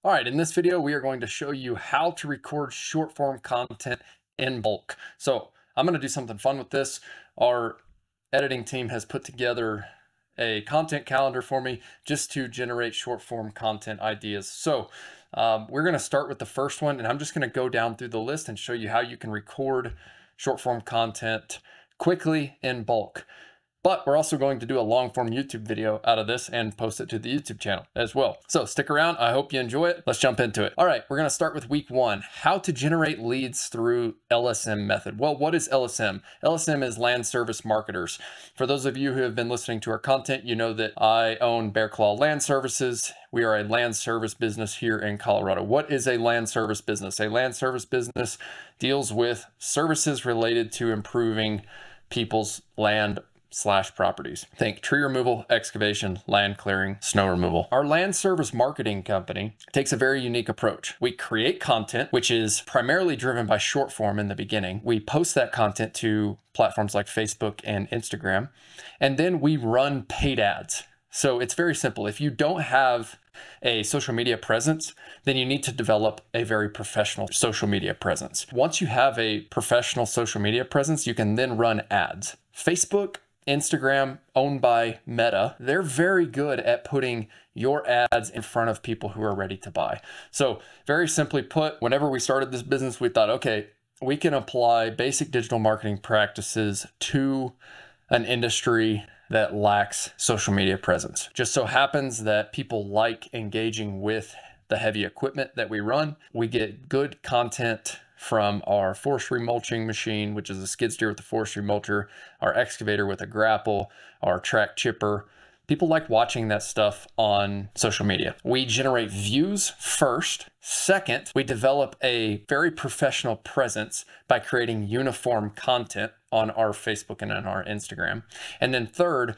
All right, in this video, we are going to show you how to record short form content in bulk. So I'm going to do something fun with this. Our editing team has put together a content calendar for me just to generate short form content ideas. So we're going to start with the first one, and I'm just going to go down through the list and show you how you can record short form content quickly in bulk. But we're also going to do a long form YouTube video out of this and post it to the YouTube channel as well. So stick around. I hope you enjoy it. Let's jump into it. All right, we're going to start with week one, how to generate leads through LSM method. Well, what is LSM? LSM is land service marketers. For those of you who have been listening to our content, you know that I own Bear Claw Land Services. We are a land service business here in Colorado. What is a land service business? A land service business deals with services related to improving people's land / properties. Think tree removal, excavation, land clearing, snow removal. Our land service marketing company takes a very unique approach. We create content, which is primarily driven by short form in the beginning. We post that content to platforms like Facebook and Instagram, and then we run paid ads. So it's very simple. If you don't have a social media presence, then you need to develop a very professional social media presence. Once you have a professional social media presence, you can then run ads. Facebook, Instagram, owned by Meta, they're very good at putting your ads in front of people who are ready to buy. So very simply put, whenever we started this business, we thought, okay, we can apply basic digital marketing practices to an industry that lacks social media presence. Just so happens that people like engaging with the heavy equipment that we run. We get good content from our forestry mulching machine, which is a skid steer with a forestry mulcher, our excavator with a grapple, our track chipper. People like watching that stuff on social media. We generate views first. Second, we develop a very professional presence by creating uniform content on our Facebook and on our Instagram. And then third,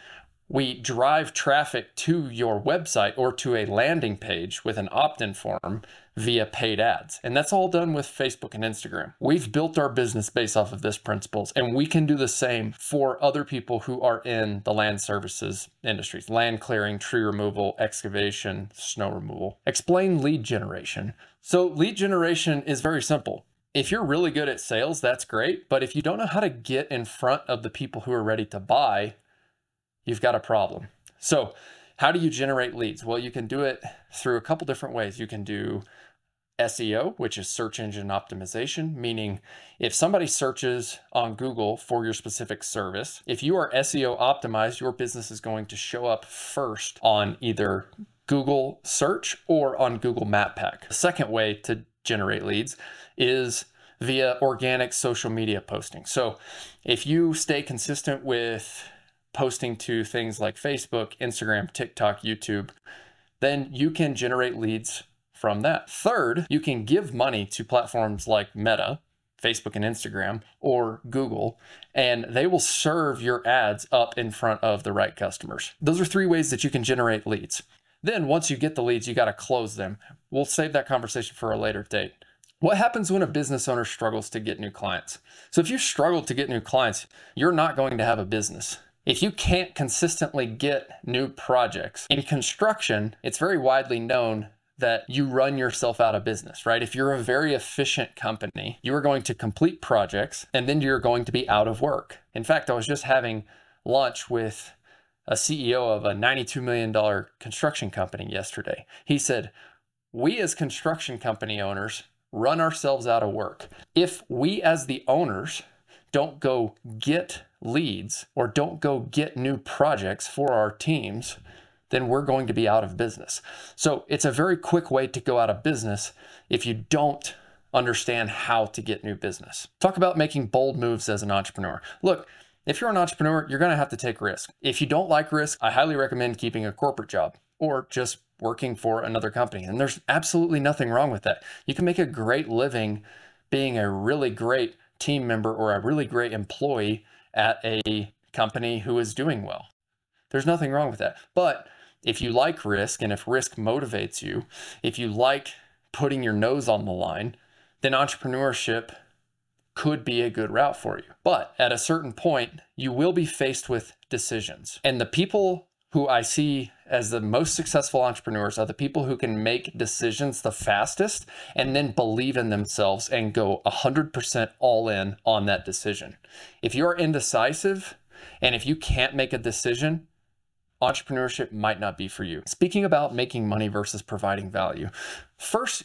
we drive traffic to your website or to a landing page with an opt-in form via paid ads. And that's all done with Facebook and Instagram. We've built our business based off of this principles, and we can do the same for other people who are in the land services industries, land clearing, tree removal, excavation, snow removal. Explain lead generation. So lead generation is very simple. If you're really good at sales, that's great. But if you don't know how to get in front of the people who are ready to buy, you've got a problem. So how do you generate leads? Well, you can do it through a couple different ways. You can do SEO, which is search engine optimization, meaning if somebody searches on Google for your specific service, if you are SEO optimized, your business is going to show up first on either Google search or on Google Map Pack. The second way to generate leads is via organic social media posting. So if you stay consistent with posting to things like Facebook, Instagram, TikTok, YouTube, then you can generate leads from that. Third, you can give money to platforms like Meta, Facebook and Instagram, or Google, and they will serve your ads up in front of the right customers. Those are three ways that you can generate leads. Then once you get the leads, you got to close them. We'll save that conversation for a later date. What happens when a business owner struggles to get new clients? So if you struggle to get new clients, you're not going to have a business. If you can't consistently get new projects in construction, it's very widely known that you run yourself out of business, right? If you're a very efficient company, you are going to complete projects and then you're going to be out of work. In fact, I was just having lunch with a CEO of a $92 million construction company yesterday. He said, we as construction company owners run ourselves out of work. If we as the owners don't go get leads or don't go get new projects for our teams, then we're going to be out of business. So it's a very quick way to go out of business if you don't understand how to get new business. Talk about making bold moves as an entrepreneur. Look, if you're an entrepreneur, you're going to have to take risk. If you don't like risk, I highly recommend keeping a corporate job or just working for another company. And there's absolutely nothing wrong with that. You can make a great living being a really great team member or a really great employee at a company who is doing well. There's nothing wrong with that. But if you like risk and if risk motivates you, if you like putting your nose on the line, then entrepreneurship could be a good route for you. But at a certain point, you will be faced with decisions. And the people who I see as the most successful entrepreneurs are the people who can make decisions the fastest and then believe in themselves and go 100% all in on that decision. If you're indecisive and if you can't make a decision, entrepreneurship might not be for you. Speaking about making money versus providing value, first,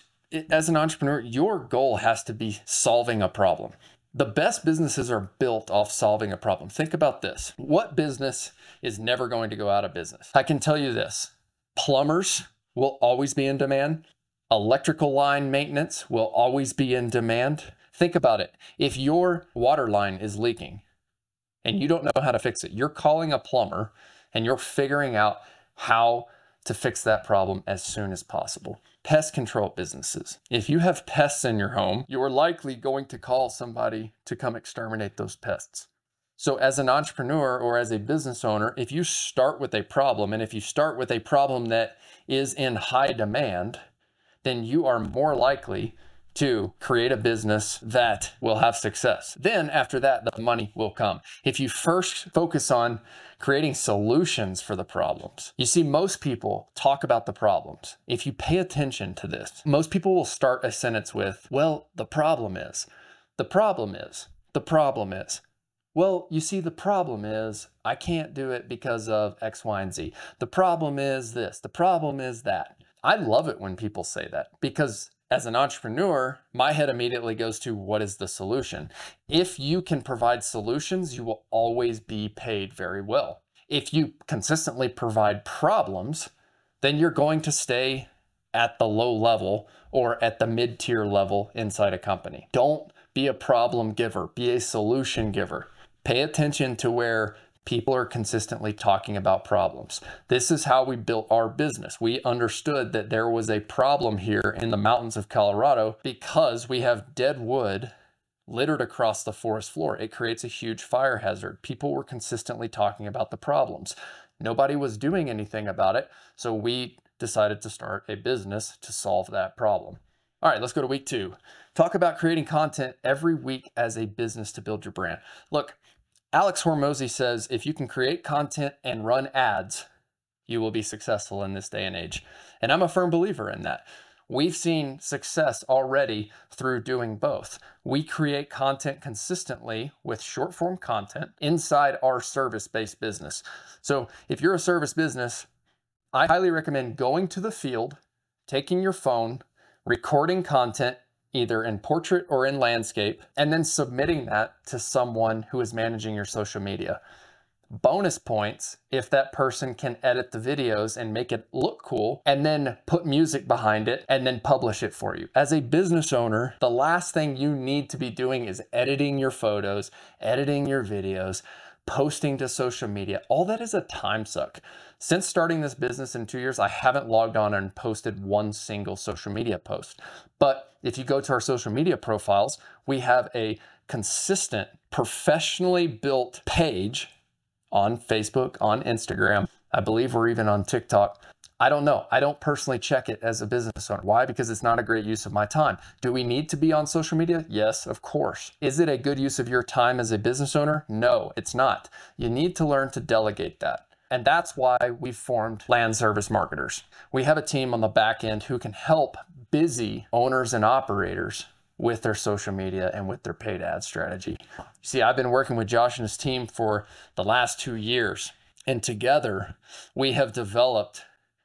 as an entrepreneur, your goal has to be solving a problem. The best businesses are built off solving a problem. Think about this. What business is never going to go out of business? I can tell you this. Plumbers will always be in demand. Electrical line maintenance will always be in demand. Think about it. If your water line is leaking and you don't know how to fix it, you're calling a plumber and you're figuring out how to fix that problem as soon as possible. Pest control businesses. If you have pests in your home, you are likely going to call somebody to come exterminate those pests. So as an entrepreneur or as a business owner, if you start with a problem, and if you start with a problem that is in high demand, then you are more likely to create a business that will have success. Then after that, the money will come. If you first focus on creating solutions for the problems. You see, most people talk about the problems. If you pay attention to this, most people will start a sentence with, well, the problem is, the problem is, the problem is. Well, you see, the problem is I can't do it because of X, Y, and Z. The problem is this, the problem is that. I love it when people say that because as an entrepreneur, my head immediately goes to what is the solution? If you can provide solutions, you will always be paid very well. If you consistently provide problems, then you're going to stay at the low level or at the mid-tier level inside a company. Don't be a problem giver, be a solution giver. Pay attention to where people are consistently talking about problems. This is how we built our business. We understood that there was a problem here in the mountains of Colorado because we have dead wood littered across the forest floor. It creates a huge fire hazard. People were consistently talking about the problems. Nobody was doing anything about it, so we decided to start a business to solve that problem. All right, let's go to week 2. Talk about creating content every week as a business to build your brand. Look, Alex Hormozy says, if you can create content and run ads, you will be successful in this day and age. And I'm a firm believer in that. We've seen success already through doing both. We create content consistently with short form content inside our service-based business. So if you're a service business, I highly recommend going to the field, taking your phone, recording content, either in portrait or in landscape, and then submitting that to someone who is managing your social media. Bonus points if that person can edit the videos and make it look cool and then put music behind it and then publish it for you. As a business owner, the last thing you need to be doing is editing your photos, editing your videos, posting to social media. All that is a time suck. Since starting this business in 2 years, I haven't logged on and posted one single social media post. But if you go to our social media profiles, we have a consistent, professionally built page on Facebook, on Instagram. I believe we're even on TikTok. I don't know. I don't personally check it as a business owner. Why? Because it's not a great use of my time. Do we need to be on social media? Yes, of course. Is it a good use of your time as a business owner? No, it's not. You need to learn to delegate that. And that's why we've formed Land Service Marketers. We have a team on the back end who can help busy owners and operators with their social media and with their paid ad strategy. See, I've been working with Josh and his team for the last 2 years, and together we have developed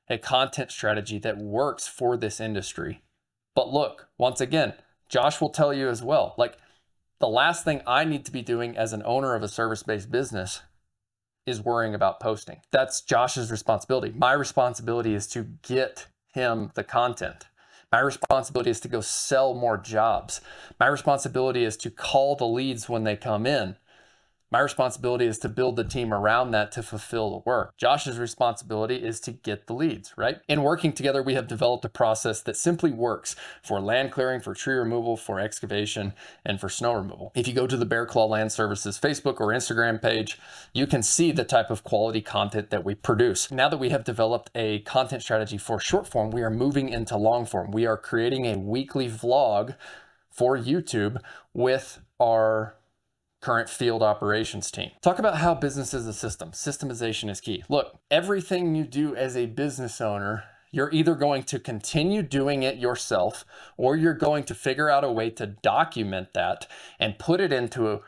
a content strategy that works for this industry. But look, once again, Josh will tell you as well, like the last thing I need to be doing as an owner of a service-based business is worrying about posting. That's Josh's responsibility. My responsibility is to get him the content. My responsibility is to go sell more jobs. My responsibility is to call the leads when they come in. My responsibility is to build the team around that to fulfill the work. Josh's responsibility is to get the leads, right? In working together, we have developed a process that simply works for land clearing, for tree removal, for excavation, and for snow removal. If you go to the Bear Claw Land Services Facebook or Instagram page, you can see the type of quality content that we produce. Now that we have developed a content strategy for short form, we are moving into long form. We are creating a weekly vlog for YouTube with our current field operations team. Talk about how business is a system. Systemization is key. Look, everything you do as a business owner, you're either going to continue doing it yourself, or you're going to figure out a way to document that and put it into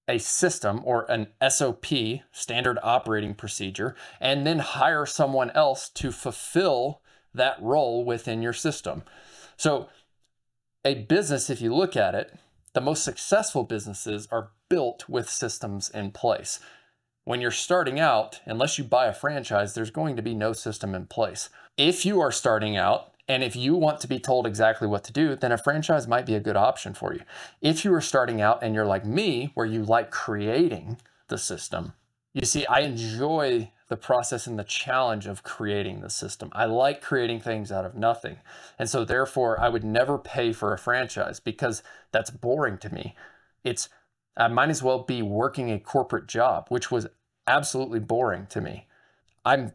a system or an SOP, standard operating procedure, and then hire someone else to fulfill that role within your system. So a business, if you look at it, the most successful businesses are built with systems in place. When you're starting out, unless you buy a franchise, there's going to be no system in place. If you are starting out and if you want to be told exactly what to do, then a franchise might be a good option for you. If you are starting out and you're like me, where you like creating the system, you see, I enjoy the process and the challenge of creating the system. I like creating things out of nothing. And so therefore, I would never pay for a franchise because that's boring to me. I might as well be working a corporate job, which was absolutely boring to me. I'm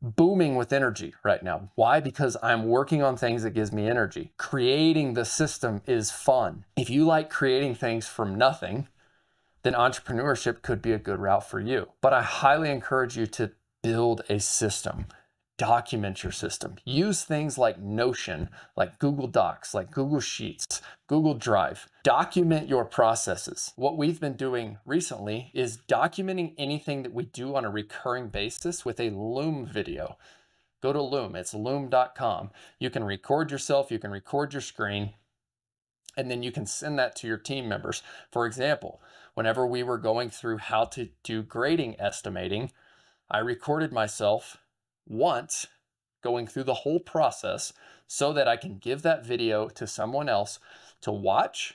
booming with energy right now. Why? Because I'm working on things that gives me energy. Creating the system is fun. If you like creating things from nothing, then entrepreneurship could be a good route for you. But I highly encourage you to build a system. Document your system. Use things like Notion, like Google Docs, like Google Sheets, Google Drive. Document your processes. What we've been doing recently is documenting anything that we do on a recurring basis with a Loom video. Go to Loom. It's loom.com. You can record yourself. You can record your screen. And then you can send that to your team members. For example, whenever we were going through how to do grading estimating, I recorded myself once going through the whole process so that I can give that video to someone else to watch.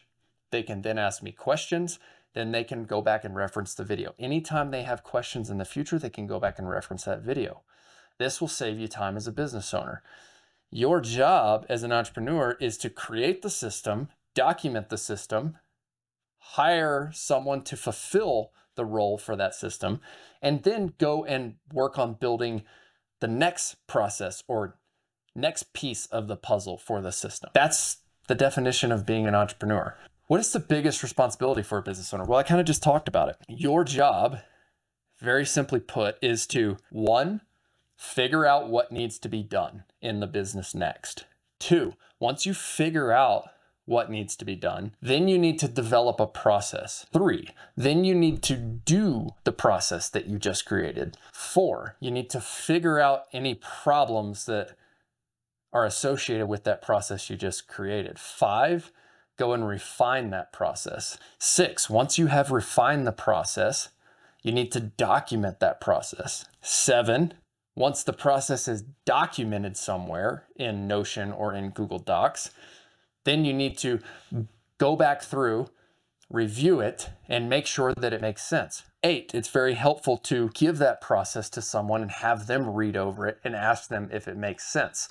They can then ask me questions. Then they can go back and reference the video. Anytime they have questions in the future, they can go back and reference that video. This will save you time as a business owner. Your job as an entrepreneur is to create the system, document the system, hire someone to fulfill the role for that system, and then go and work on building the next process or next piece of the puzzle for the system. That's the definition of being an entrepreneur. What is the biggest responsibility for a business owner? Well, I kind of just talked about it. Your job, very simply put, is to, 1, figure out what needs to be done in the business next. 2, once you figure out what needs to be done, then you need to develop a process. 3, then you need to do the process that you just created. 4, you need to figure out any problems that are associated with that process you just created. 5, go and refine that process. 6, once you have refined the process, you need to document that process. 7, once the process is documented somewhere in Notion or in Google Docs, then you need to go back through, review it, and make sure that it makes sense. 8, it's very helpful to give that process to someone and have them read over it and ask them if it makes sense.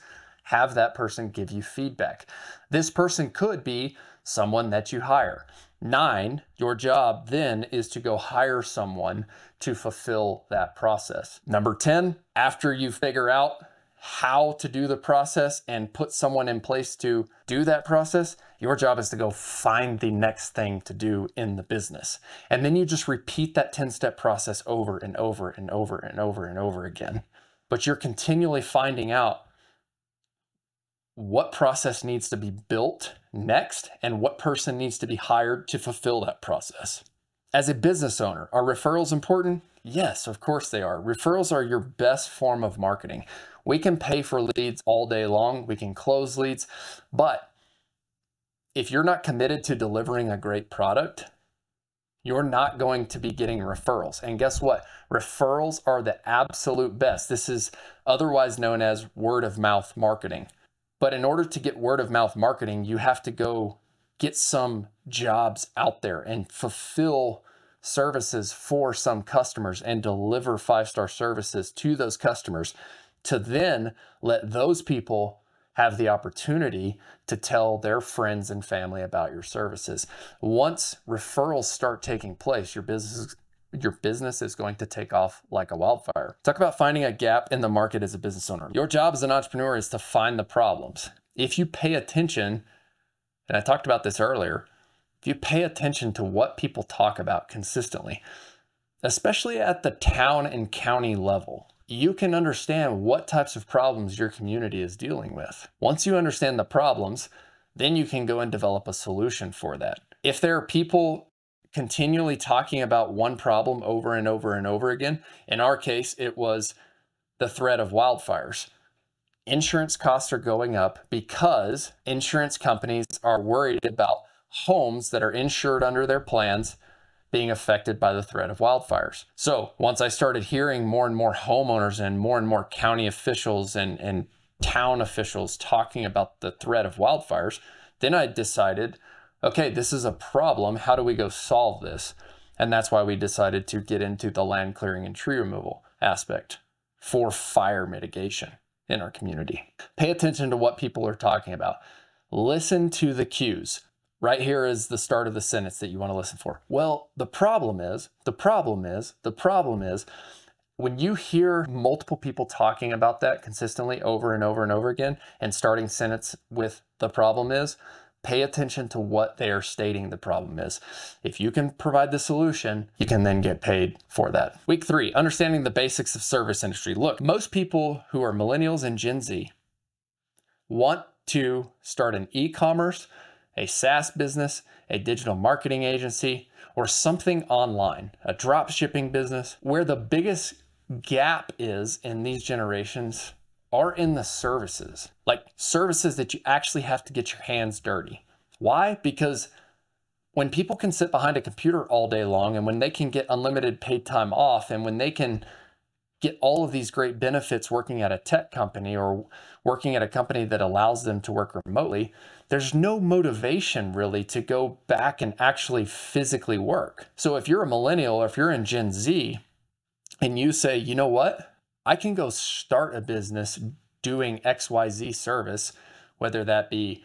Have that person give you feedback. This person could be someone that you hire. 9, your job then is to go hire someone to fulfill that process. Number 10, after you figure out how to do the process and put someone in place to do that process, your job is to go find the next thing to do in the business. And then you just repeat that 10-step process over and over and over and over and over again. But you're continually finding out what process needs to be built next and what person needs to be hired to fulfill that process. As a business owner, are referrals important? Yes, of course they are. Referrals are your best form of marketing. We can pay for leads all day long. We can close leads. But if you're not committed to delivering a great product, you're not going to be getting referrals. And guess what? Referrals are the absolute best. This is otherwise known as word of mouth marketing. But in order to get word of mouth marketing, you have to go get some jobs out there and fulfill services for some customers and deliver 5-star services to those customers to then let those people have the opportunity to tell their friends and family about your services. Once referrals start taking place, your business is going to take off like a wildfire. Talk about finding a gap in the market as a business owner. Your job as an entrepreneur is to find the problems. If you pay attention, and I talked about this earlier, if you pay attention to what people talk about consistently, especially at the town and county level, you can understand what types of problems your community is dealing with. Once you understand the problems, then you can go and develop a solution for that. If there are people continually talking about one problem over and over and over again, in our case, it was the threat of wildfires. Insurance costs are going up because insurance companies are worried about homes that are insured under their plans being affected by the threat of wildfires. So once I started hearing more and more homeowners and more county officials and town officials talking about the threat of wildfires, then I decided, okay, this is a problem. How do we go solve this? And that's why we decided to get into the land clearing and tree removal aspect for fire mitigation in our community. Pay attention to what people are talking about. Listen to the cues. Right here is the start of the sentence that you want to listen for. Well, the problem is, when you hear multiple people talking about that consistently over and over and over again, and starting sentence with the problem is, pay attention to what they are stating the problem is. If you can provide the solution, you can then get paid for that. Week 3, understanding the basics of service industry. Look, most people who are millennials and Gen Z want to start an e-commerce, a SaaS business, a digital marketing agency, or something online, a drop shipping business. Where the biggest gap is in these generations are in the services, like services that you actually have to get your hands dirty. Why? Because when people can sit behind a computer all day long, and when they can get unlimited paid time off, and when they can get all of these great benefits working at a tech company or working at a company that allows them to work remotely, there's no motivation really to go back and actually physically work. So if you're a millennial or if you're in Gen Z and you say, you know what, I can go start a business doing XYZ service, whether that be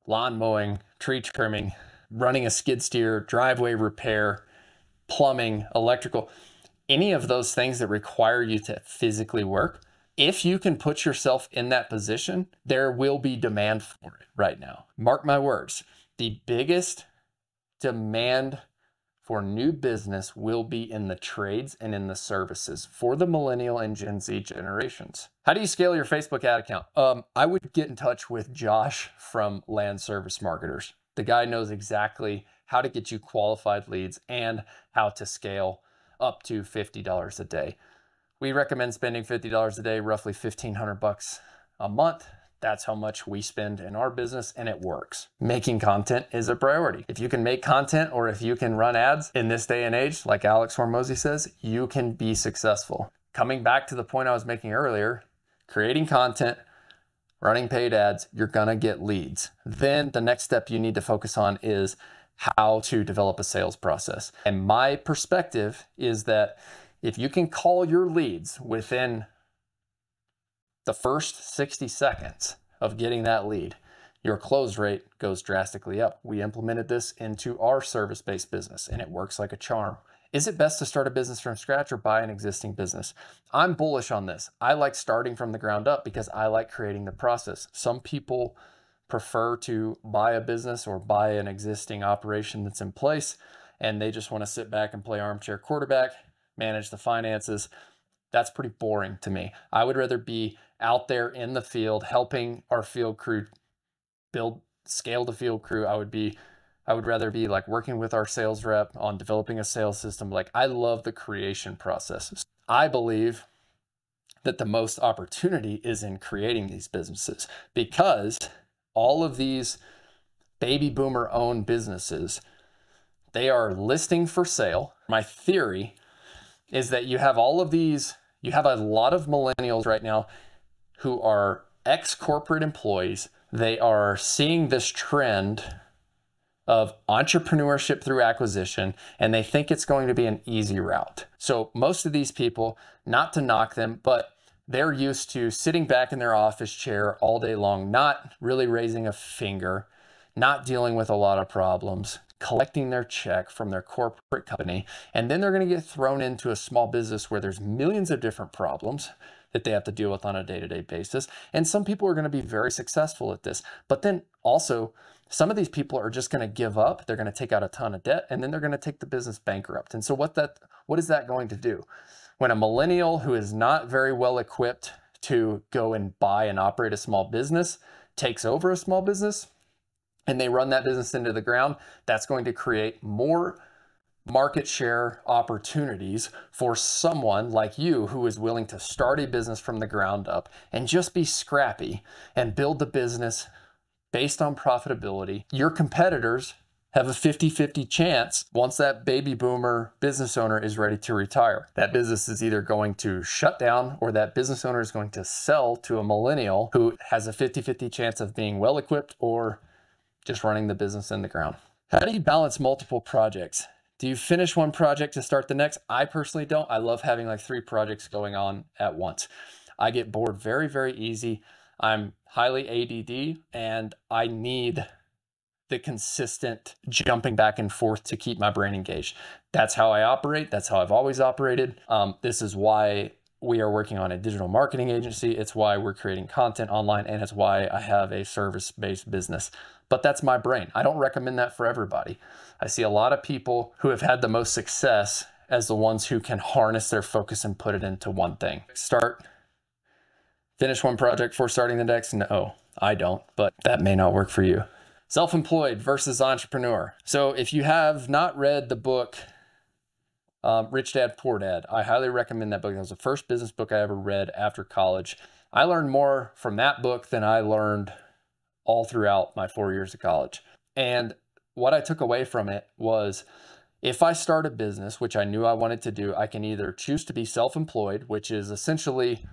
lawn mowing, tree trimming, running a skid steer, driveway repair, plumbing, electrical, any of those things that require you to physically work, if you can put yourself in that position, there will be demand for it right now. Mark my words, the biggest demand for new business will be in the trades and in the services for the millennial and Gen Z generations. How do you scale your Facebook ad account? I would get in touch with Josh from Land Service Marketers. The guy knows exactly how to get you qualified leads and how to scale up to $50 a day. We recommend spending $50 a day, roughly $1,500 a month. That's how much we spend in our business, and it works. Making content is a priority. If you can make content or if you can run ads in this day and age, like Alex Hormozy says, you can be successful. Coming back to the point I was making earlier, creating content, running paid ads, you're gonna get leads. Then the next step you need to focus on is how to develop a sales process. And my perspective is that if you can call your leads within the first 60 seconds of getting that lead, your close rate goes drastically up. We implemented this into our service-based business and it works like a charm. Is it best to start a business from scratch or buy an existing business? I'm bullish on this. I like starting from the ground up because I like creating the process. Some people prefer to buy a business or buy an existing operation that's in place, and they just want to sit back and play armchair quarterback, manage the finances. That's pretty boring to me. I would rather be out there in the field helping our field crew scale the field crew. I would rather be like working with our sales rep on developing a sales system. Like, I love the creation process. I believe that the most opportunity is in creating these businesses, because all of these baby boomer owned businesses, they are listing for sale. My theory is that you have a lot of millennials right now who are ex-corporate employees. They are seeing this trend of entrepreneurship through acquisition, and they think it's going to be an easy route. So most of these people, not to knock them, but they're used to sitting back in their office chair all day long, not really raising a finger, not dealing with a lot of problems, collecting their check from their corporate company, and then they're going to get thrown into a small business where there's millions of different problems. that they have to deal with on a day-to-day basis. And some people are going to be very successful at this. But then also, some of these people are just going to give up. They're going to take out a ton of debt, and then they're going to take the business bankrupt. And so what is that going to do? When a millennial who is not very well equipped to go and buy and operate a small business takes over a small business and they run that business into the ground, that's going to create more market share opportunities for someone like you who is willing to start a business from the ground up and just be scrappy and build the business based on profitability. Your competitors have a 50-50 chance once that baby boomer business owner is ready to retire. That business is either going to shut down or that business owner is going to sell to a millennial who has a 50-50 chance of being well equipped or just running the business in the ground. How do you balance multiple projects? Do you finish one project to start the next? I personally don't. I love having like 3 projects going on at once. I get bored very, very easy. I'm highly ADD and I need the consistent jumping back and forth to keep my brain engaged. That's how I operate. That's how I've always operated. This is why we are working on a digital marketing agency. It's why we're creating content online, and it's why I have a service-based business. But that's my brain. I don't recommend that for everybody. I see a lot of people who have had the most success as the ones who can harness their focus and put it into one thing. Finish one project before starting the next? No, I don't, but that may not work for you. Self-employed versus entrepreneur. So if you have not read the book, Rich Dad, Poor Dad, I highly recommend that book. That was the first business book I ever read after college. I learned more from that book than I learned all throughout my 4 years of college. And what I took away from it was, if I start a business, which I knew I wanted to do, I can either choose to be self-employed, which is essentially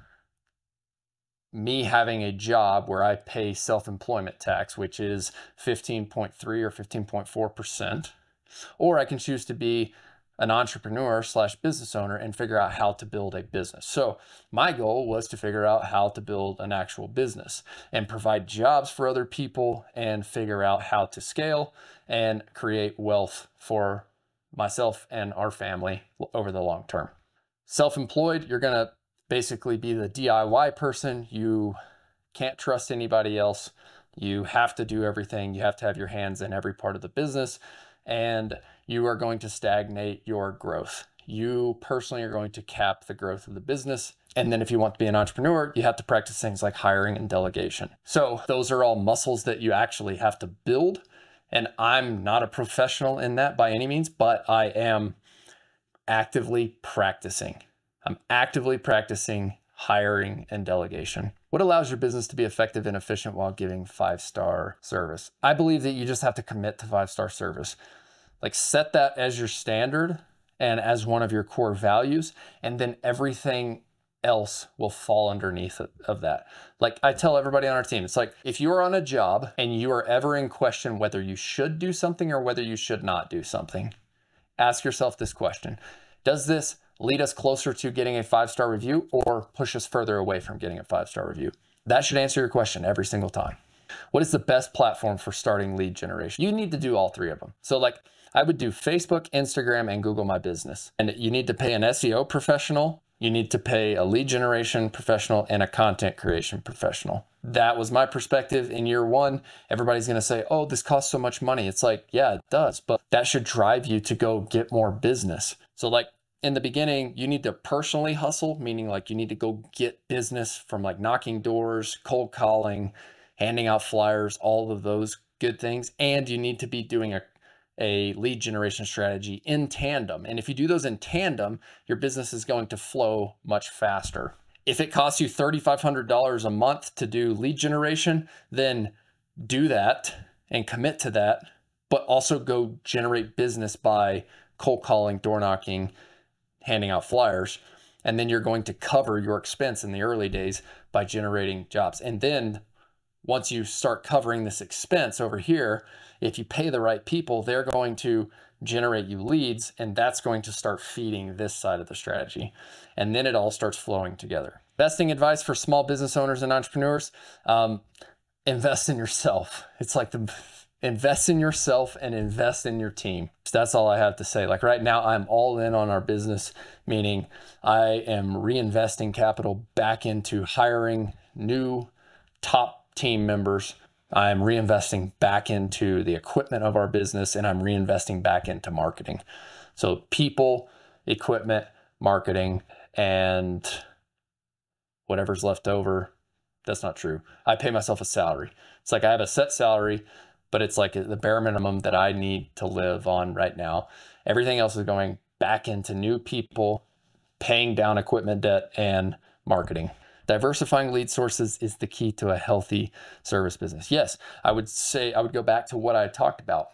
me having a job where I pay self-employment tax, which is 15.3 or 15.4%, or I can choose to be an entrepreneur / business owner and figure out how to build a business. So my goal was to figure out how to build an actual business and provide jobs for other people and figure out how to scale and create wealth for myself and our family over the long term. Self-employed, you're going to basically be the DIY person. You can't trust anybody else. You have to do everything. You have to have your hands in every part of the business, and you are going to stagnate your growth. You personally are going to cap the growth of the business. And then if you want to be an entrepreneur, you have to practice things like hiring and delegation. So those are all muscles that you actually have to build. And I'm not a professional in that by any means, but I am actively practicing. I'm actively practicing hiring and delegation. What allows your business to be effective and efficient while giving 5-star service? I believe that you just have to commit to 5-star service. Like, set that as your standard and as one of your core values, and then everything else will fall underneath of that. Like I tell everybody on our team, it's like, if you are on a job and you are ever in question whether you should do something or whether you should not do something, ask yourself this question: does this lead us closer to getting a 5-star review or push us further away from getting a 5-star review? That should answer your question every single time. What is the best platform for starting lead generation? You need to do all 3 of them. So like, I would do Facebook, Instagram, and Google My Business. And you need to pay an SEO professional, you need to pay a lead generation professional, and a content creation professional. That was my perspective in year 1. Everybody's going to say, oh, this costs so much money. It's like, yeah, it does, but that should drive you to go get more business. So like, in the beginning, you need to personally hustle, meaning like you need to go get business from like knocking doors, cold calling, handing out flyers, all of those good things. And you need to be doing a lead generation strategy in tandem. And if you do those in tandem, your business is going to flow much faster. If it costs you $3,500 a month to do lead generation, then do that and commit to that, but also go generate business by cold calling, door knocking, handing out flyers. And then you're going to cover your expense in the early days by generating jobs. And then once you start covering this expense over here, if you pay the right people, they're going to generate you leads, and that's going to start feeding this side of the strategy. And then it all starts flowing together. Investing advice for small business owners and entrepreneurs: invest in yourself. It's like invest in yourself and invest in your team. So that's all I have to say. Like right now, I'm all in on our business, meaning I am reinvesting capital back into hiring new top team members. I'm reinvesting back into the equipment of our business, and I'm reinvesting back into marketing. So people, equipment, marketing, and whatever's left over, that's not true. I pay myself a salary. It's like I have a set salary, but it's like the bare minimum that I need to live on right now. Everything else is going back into new people, paying down equipment debt, and marketing. Diversifying lead sources is the key to a healthy service business. Yes, I would say I would go back to what I talked about.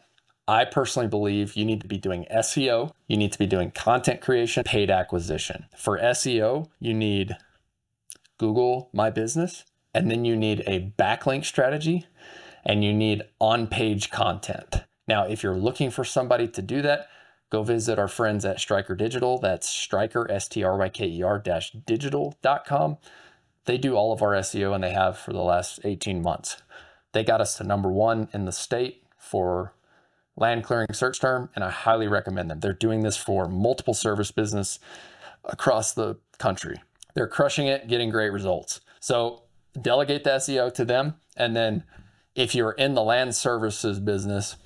I personally believe you need to be doing SEO, you need to be doing content creation, paid acquisition. For SEO, you need Google My Business, and then you need a backlink strategy, and you need on-page content. Now, if you're looking for somebody to do that, go visit our friends at Stryker Digital. That's Stryker, STRYKER-digital.com. They do all of our SEO, and they have for the last 18 months. They got us to #1 in the state for land clearing search term, and I highly recommend them. They're doing this for multiple service business across the country. They're crushing it, getting great results. So delegate the SEO to them. And then if you're in the land services business,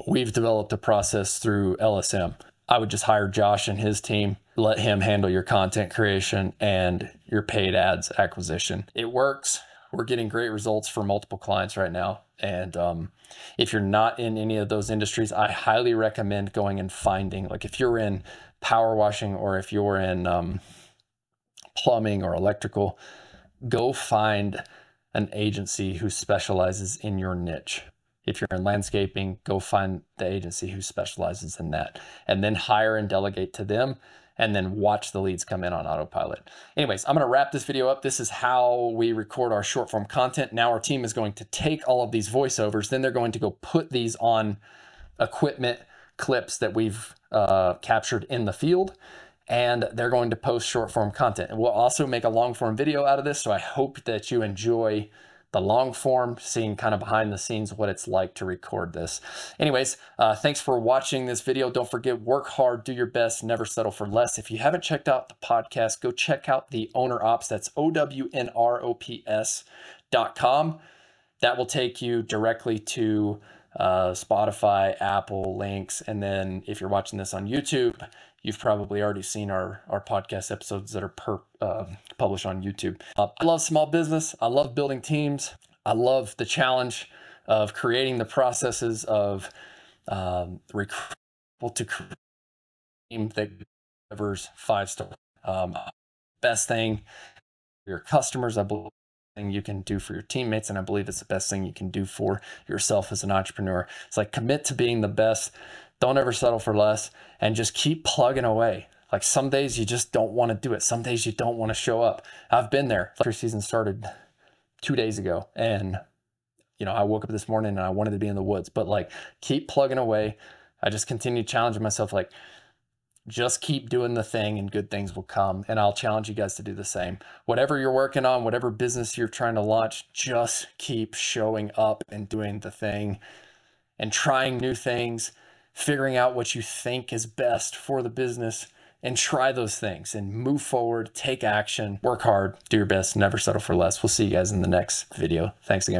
we've developed a process through LSM. I would just hire Josh and his team, let him handle your content creation and your paid ads acquisition. It works. We're getting great results for multiple clients right now. And if you're not in any of those industries, I highly recommend going and finding, like if you're in power washing or if you're in plumbing or electrical, go find an agency who specializes in your niche. If you're in landscaping, go find the agency who specializes in that, and then hire and delegate to them, and then watch the leads come in on autopilot. Anyways, I'm going to wrap this video up. This is how we record our short form content. Now our team is going to take all of these voiceovers, then they're going to go put these on equipment clips that we've captured in the field, and they're going to post short form content. And we'll also make a long form video out of this. So I hope that you enjoy the long form, seeing kind of behind the scenes what it's like to record this. Anyways, thanks for watching this video. Don't forget, work hard, do your best, never settle for less. If you haven't checked out the podcast, go check out the Owner Ops. That's OWNROPS.com. That will take you directly to Spotify, Apple links. And then if you're watching this on YouTube, you've probably already seen our podcast episodes that are published on YouTube. I love small business. I love building teams. I love the challenge of creating the processes of recruit to create a team that delivers 5-star. Best thing for your customers, I believe, thing you can do for your teammates, and I believe it's the best thing you can do for yourself as an entrepreneur. It's like, commit to being the best. Don't ever settle for less, and just keep plugging away. Like, some days you just don't want to do it. Some days you don't want to show up. I've been there. Our season started 2 days ago, and I woke up this morning and I wanted to be in the woods, but like, keep plugging away. I just continue challenging myself, like, just keep doing the thing and good things will come. And I'll challenge you guys to do the same. Whatever you're working on, whatever business you're trying to launch, just keep showing up and doing the thing and trying new things, figuring out what you think is best for the business, and try those things and move forward, take action, work hard, do your best, never settle for less. We'll see you guys in the next video. Thanks again.